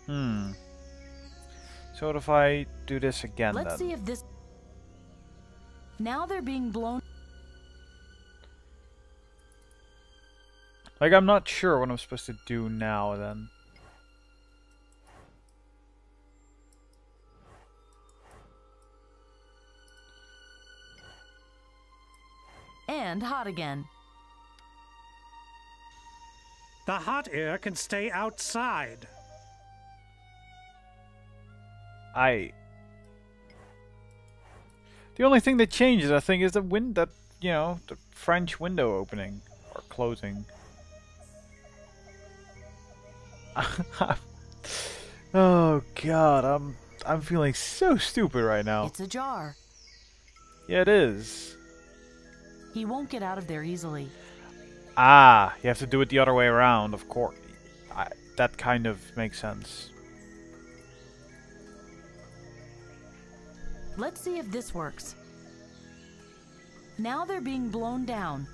Hmm. So what if I do this again Let's then? see if this... Now they're being blown... Like, I'm not sure what I'm supposed to do now then. And hot again. The hot air can stay outside. The only thing that changes, I think, is the the French window opening or closing. Oh God, I'm feeling so stupid right now. It's ajar. Yeah, it is. He won't get out of there easily. Ah, you have to do it the other way around, of course. That kind of makes sense. Let's see if this works. Now they're being blown down.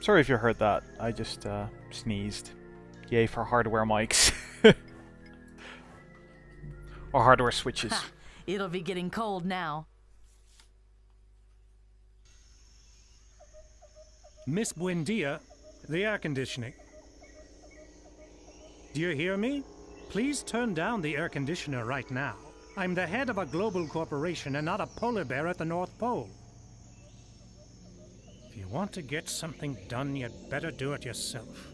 Sorry if you heard that. I just sneezed. Yay for hardware mics. Or hardware switches. Ha! It'll be getting cold now. Miss Buendia, the air conditioning. Do you hear me? Please turn down the air conditioner right now. I'm the head of a global corporation and not a polar bear at the North Pole. If you want to get something done, you'd better do it yourself.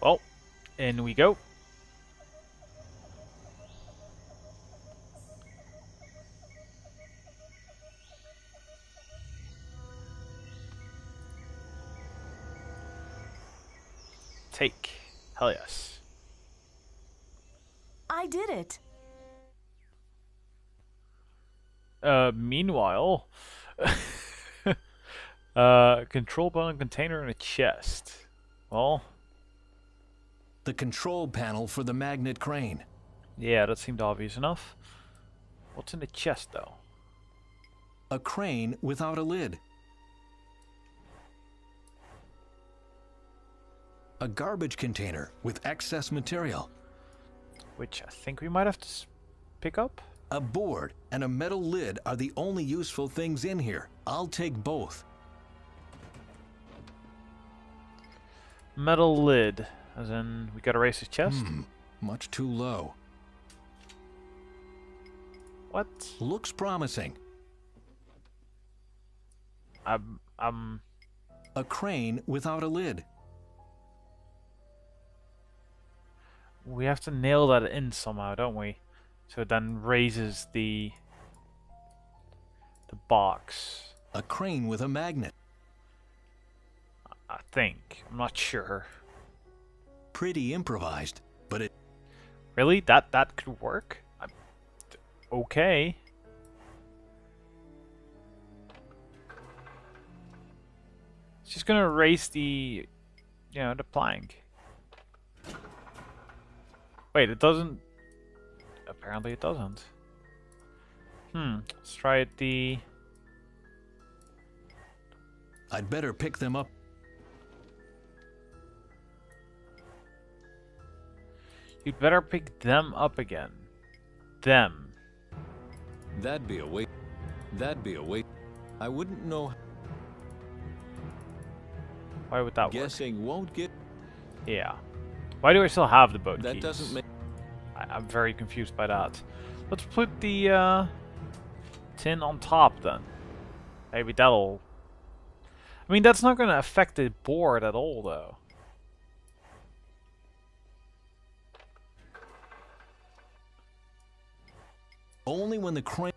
Well, in we go. Take. Hell yes. I did it. Meanwhile, control button container in a chest. Well, The control panel for the magnet crane. yeah, that seemed obvious enough. What's in the chest, though? A crane without a lid. A garbage container with excess material. Which I think we might have to pick up. A board and a metal lid are the only useful things in here. I'll take both. Metal lid. As in, we gotta raise his chest? Much too low. What? Looks promising. A crane without a lid. We have to nail that in somehow, don't we? So it then raises the box. A crane with a magnet. I think. I'm not sure. Pretty improvised, but it... Really? That could work? Okay. It's just gonna raise the the plank. Wait, it doesn't. Apparently it doesn't. Let's try it the... I'd better pick them up. You'd better pick them up again. Them. That'd be a wait. I wouldn't know. Why would that work? Guessing won't get... Yeah. Why do I still have the boat That keys? doesn't make... I'm very confused by that. Let's put the tin on top then. Maybe that'll... I mean, that's not going to affect the board at all, though. Only when the crane...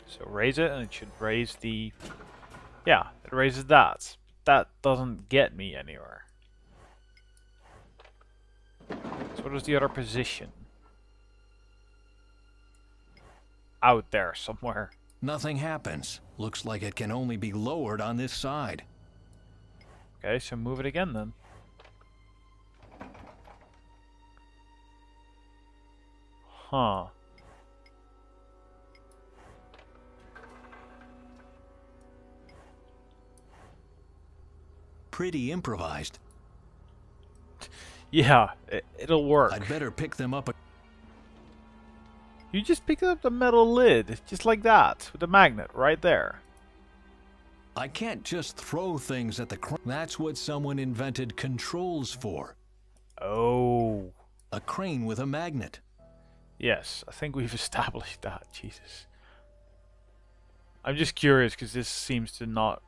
So raise it, and it should raise the... Yeah, it raises that. That doesn't get me anywhere. So what is the other position? Out there somewhere. Nothing happens. Looks like it can only be lowered on this side. Okay, so move it again then. Huh. pretty improvised. Yeah, it'll work. I'd better pick them up. You just pick up the metal lid, just like that, with the magnet right there. I can't just throw things at the crane. That's what someone invented controls for. Oh. A crane with a magnet. Yes, I think we've established that. Jesus. I'm just curious because this seems to not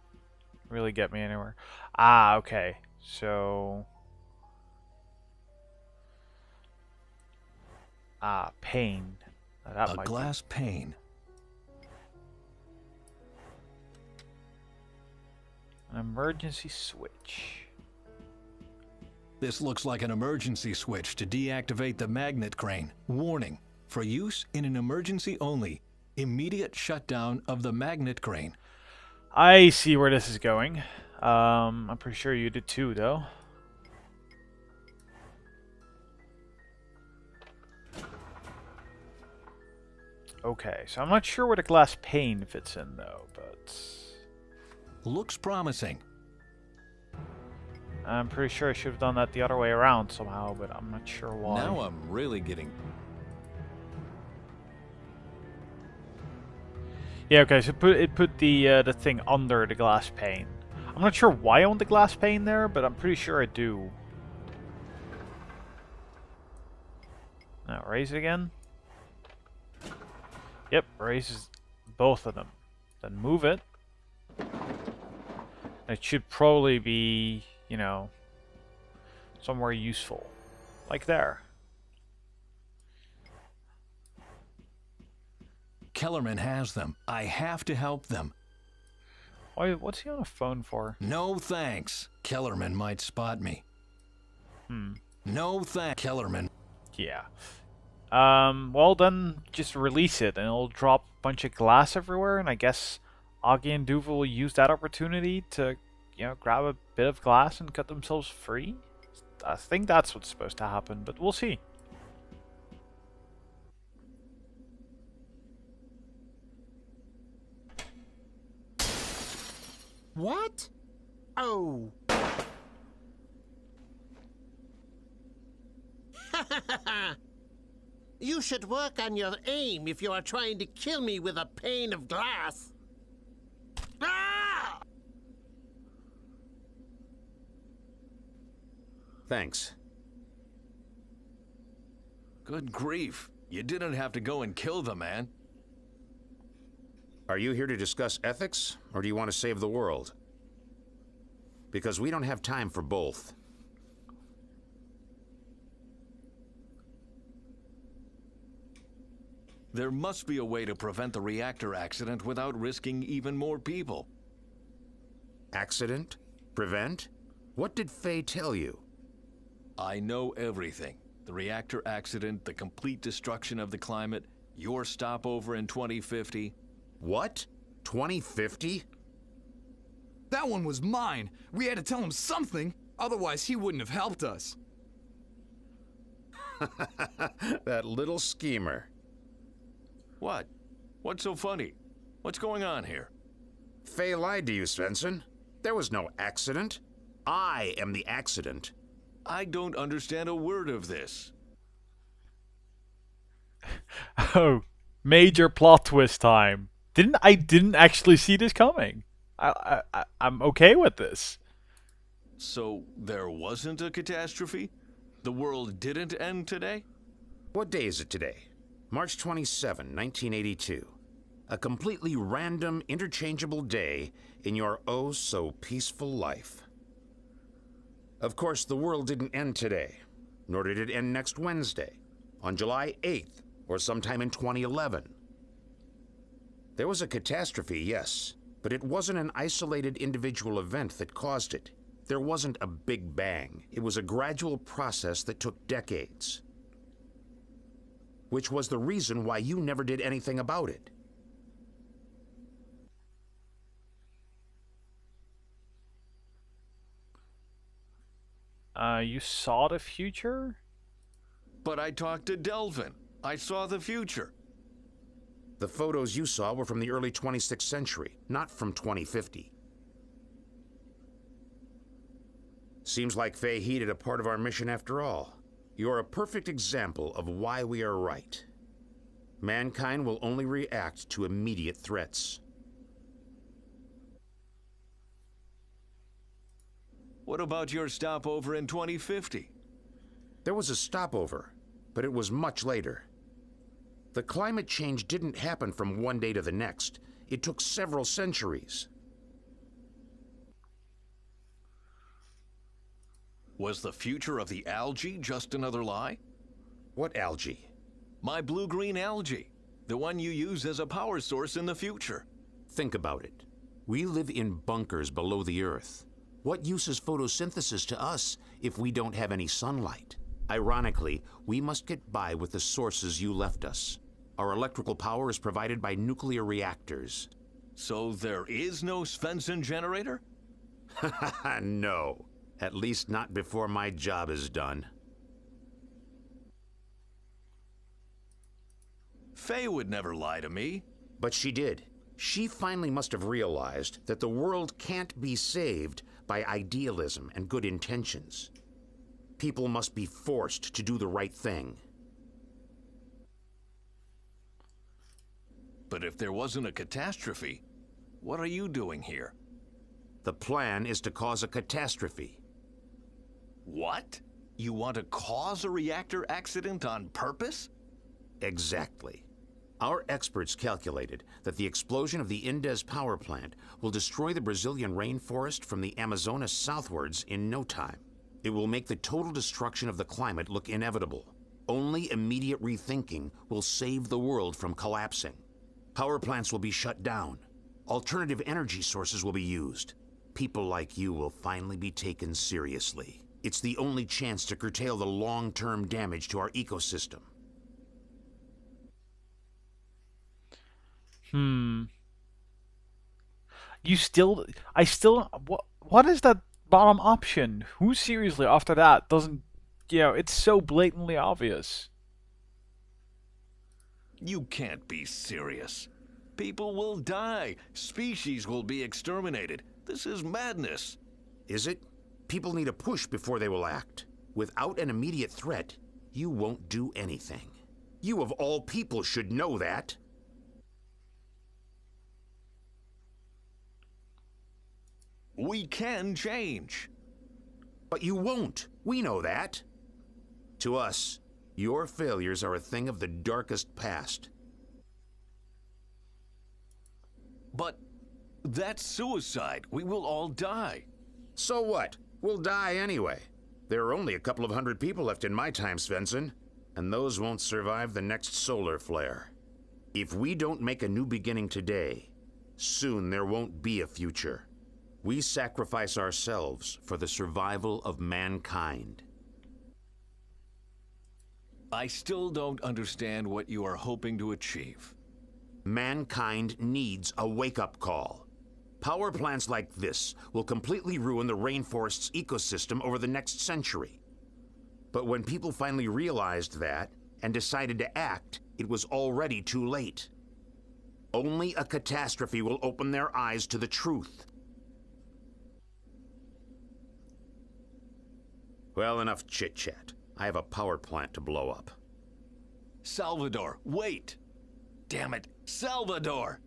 really get me anywhere. Ah, okay. So... Ah, pane. Now that A might glass pane. An emergency switch. This looks like an emergency switch to deactivate the magnet crane. Warning, for use in an emergency only. Immediate shutdown of the magnet crane. I see where this is going. I'm pretty sure you did too, though. Okay, so I'm not sure where the glass pane fits in, though, but... Looks promising. I'm pretty sure I should have done that the other way around somehow, but I'm not sure why. Now I'm really getting... Yeah, okay, so it put the thing under the glass pane. I'm not sure why I want the glass pane there, but I'm pretty sure I do. Now, raise it again. Yep, raises both of them. Then move it. It should probably be, you know, somewhere useful. Like there. Kellerman has them. I have to help them. Why, what's he on a phone for? No thanks. Kellerman might spot me. No thanks. Kellerman. Yeah. Well then, just release it and it'll drop a bunch of glass everywhere, and I guess Augie and Duval will use that opportunity to, you know, grab a bit of glass and cut themselves free? I think that's what's supposed to happen, but we'll see. What? Oh. You should work on your aim if you are trying to kill me with a pane of glass. Ah! Thanks. Good grief. You didn't have to go and kill the man. Are you here to discuss ethics, or do you want to save the world? Because we don't have time for both. There must be a way to prevent the reactor accident without risking even more people. Accident? Prevent? What did Faye tell you? I know everything. The reactor accident, the complete destruction of the climate, your stopover in 2050. What? 2050? That one was mine. We had to tell him something, otherwise he wouldn't have helped us. That little schemer. What? What's so funny? What's going on here? Faye lied to you, Svensson. There was no accident. I am the accident. I don't understand a word of this. Oh, major plot twist time. I didn't actually see this coming. I'm okay with this. So there wasn't a catastrophe? The world didn't end today? What day is it today? March 27, 1982. A completely random, interchangeable day in your oh-so-peaceful life. Of course, the world didn't end today, nor did it end next Wednesday, on July 8th, or sometime in 2011. There was a catastrophe, yes, but it wasn't an isolated individual event that caused it. There wasn't a big bang. It was a gradual process that took decades. Which was the reason why you never did anything about it. You saw the future? But I talked to Delvin. I saw the future. The photos you saw were from the early 26th century, not from 2050. Seems like Faye heeded a part of our mission after all. You're a perfect example of why we are right. Mankind will only react to immediate threats. What about your stopover in 2050? There was a stopover, but it was much later. The climate change didn't happen from one day to the next. It took several centuries. Was the future of the algae just another lie? What algae? My blue-green algae. The one you use as a power source in the future. Think about it. We live in bunkers below the Earth. What use is photosynthesis to us if we don't have any sunlight? Ironically, we must get by with the sources you left us. Our electrical power is provided by nuclear reactors. So there is no Svensson generator? No. At least not before my job is done. Faye would never lie to me. But she did. She finally must have realized that the world can't be saved by idealism and good intentions. People must be forced to do the right thing. But if there wasn't a catastrophe, what are you doing here? The plan is to cause a catastrophe. What? You want to cause a reactor accident on purpose? Exactly. Our experts calculated that the explosion of the Indes power plant will destroy the Brazilian rainforest from the Amazonas southwards in no time. It will make the total destruction of the climate look inevitable. Only immediate rethinking will save the world from collapsing. Power plants will be shut down. Alternative energy sources will be used. People like you will finally be taken seriously. It's the only chance to curtail the long-term damage to our ecosystem. What is that bottom option? Who seriously after that doesn't, it's so blatantly obvious. You can't be serious. People will die. Species will be exterminated. This is madness. Is it? People need a push before they will act. Without an immediate threat, you won't do anything. You of all people should know that. We can change. But you won't. We know that. To us, your failures are a thing of the darkest past. But that's suicide. We will all die. So what? We'll die anyway. There are only a couple of hundred people left in my time, Svensson, and those won't survive the next solar flare. If we don't make a new beginning today, soon there won't be a future. We sacrifice ourselves for the survival of mankind. I still don't understand what you are hoping to achieve. Mankind needs a wake-up call. Power plants like this will completely ruin the rainforest's ecosystem over the next century. But when people finally realized that and decided to act, it was already too late. Only a catastrophe will open their eyes to the truth. Well, enough chit-chat. I have a power plant to blow up. Salvador, wait! Damn it, Salvador!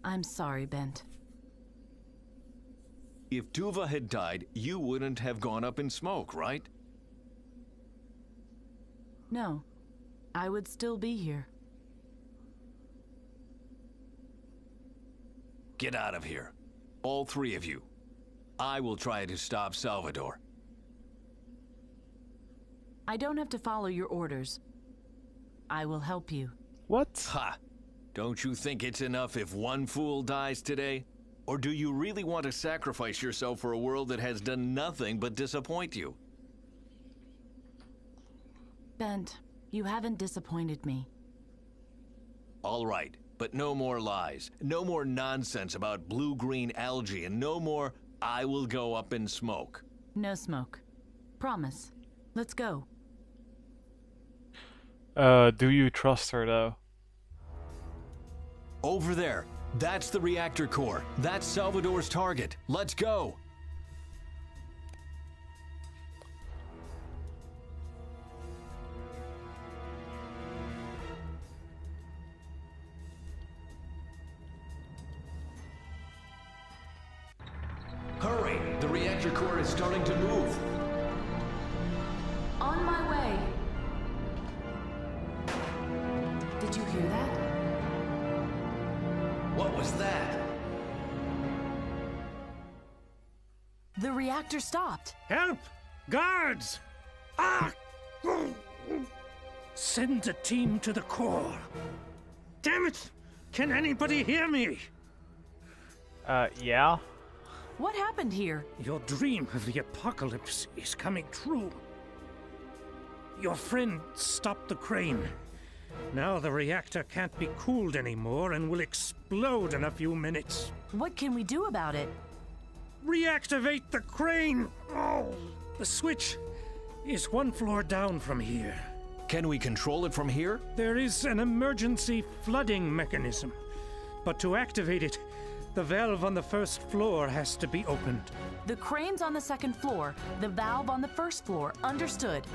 I'm sorry, Bent. If Tuva had died, you wouldn't have gone up in smoke, right? No, I would still be here. Get out of here. All three of you. I will try to stop Salvador. I don't have to follow your orders. I will help you. What? Ha! Don't you think it's enough if one fool dies today? Or do you really want to sacrifice yourself for a world that has done nothing but disappoint you? Bent, you haven't disappointed me. All right, but no more lies. No more nonsense about blue-green algae, and no more I will go up in smoke. No smoke. Promise. Let's go. Do you trust her though? Over there. That's the reactor core. That's Salvador's target. Let's go. Hurry! The reactor core is starting to move. On my way. Did you hear that? What was that? The reactor stopped. Help! Guards! Ah! Send a team to the core. Damn it! Can anybody hear me? Yeah? What happened here? Your dream of the apocalypse is coming true. Your friend stopped the crane. Now the reactor can't be cooled anymore and will explode in a few minutes. What can we do about it? Reactivate the crane! Oh! The switch is 1 floor down from here. Can we control it from here? There is an emergency flooding mechanism. But to activate it, the valve on the 1st floor has to be opened. The crane's on the 2nd floor, the valve on the 1st floor. Understood.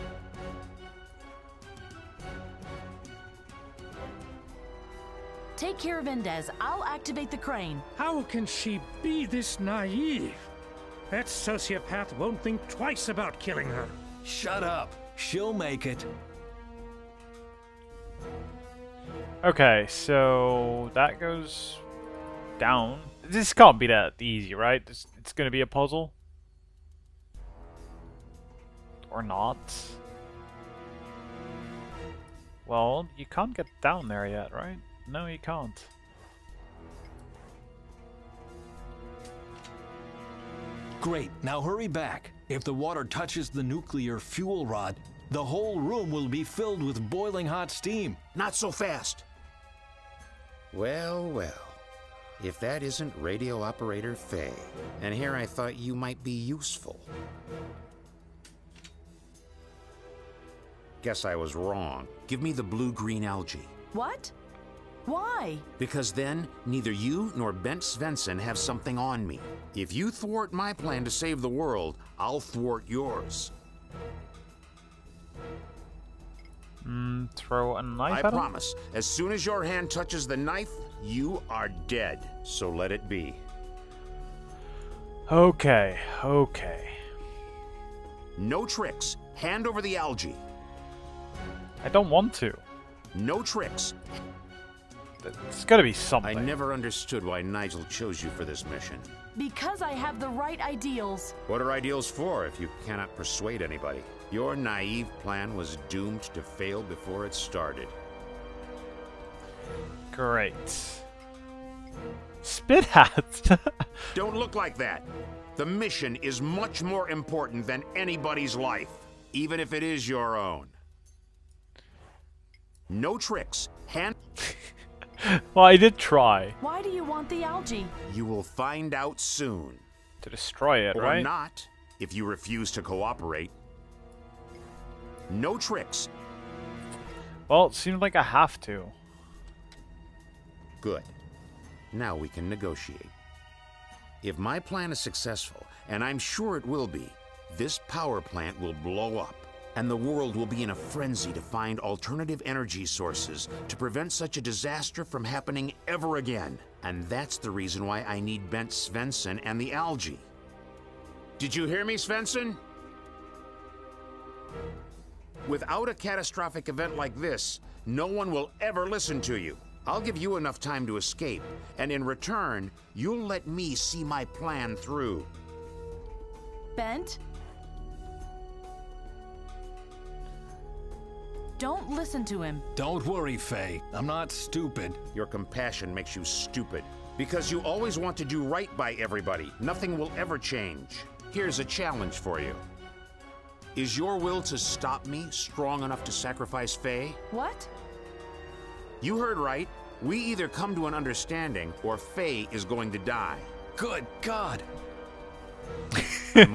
Take care of Indez. I'll activate the crane. How can she be this naive? That sociopath won't think twice about killing her. Shut up. She'll make it. Okay, so that goes down. This can't be that easy, right? It's gonna be a puzzle. Or not. Well, you can't get down there yet, right? No, you can't. Great, now hurry back. If the water touches the nuclear fuel rod, the whole room will be filled with boiling hot steam. Not so fast. Well, well. If that isn't radio operator Faye, and here I thought you might be useful. Guess I was wrong. Give me the blue-green algae. What? Why? Because then, neither you nor Bent Svensson have something on me. If you thwart my plan to save the world, I'll thwart yours. Throw a knife I at him? promise, as soon as your hand touches the knife, you are dead. So let it be. Okay, okay. No tricks. Hand over the algae. I don't want to. No tricks. It's gotta be something. I never understood why Nigel chose you for this mission. Because I have the right ideals. What are ideals for if you cannot persuade anybody? Your naive plan was doomed to fail before it started. Great. Spit hat! Don't look like that. The mission is much more important than anybody's life, even if it is your own. No tricks. Hand... Well, I did try. Why do you want the algae? You will find out soon. To destroy it, Or right? not, if you refuse to cooperate. No tricks. Well, it seems like I have to. Good. Now we can negotiate. If my plan is successful, and I'm sure it will be, this power plant will blow up, and the world will be in a frenzy to find alternative energy sources to prevent such a disaster from happening ever again. And that's the reason why I need Bent Svensson and the algae. Did you hear me, Svensson? Without a catastrophic event like this, no one will ever listen to you. I'll give you enough time to escape, and in return, you'll let me see my plan through. Bent? Don't listen to him. Don't worry, Faye. I'm not stupid. Your compassion makes you stupid. Because you always want to do right by everybody. Nothing will ever change. Here's a challenge for you. Is your will to stop me strong enough to sacrifice Faye? What? You heard right. We either come to an understanding, or Faye is going to die. Good God! I'm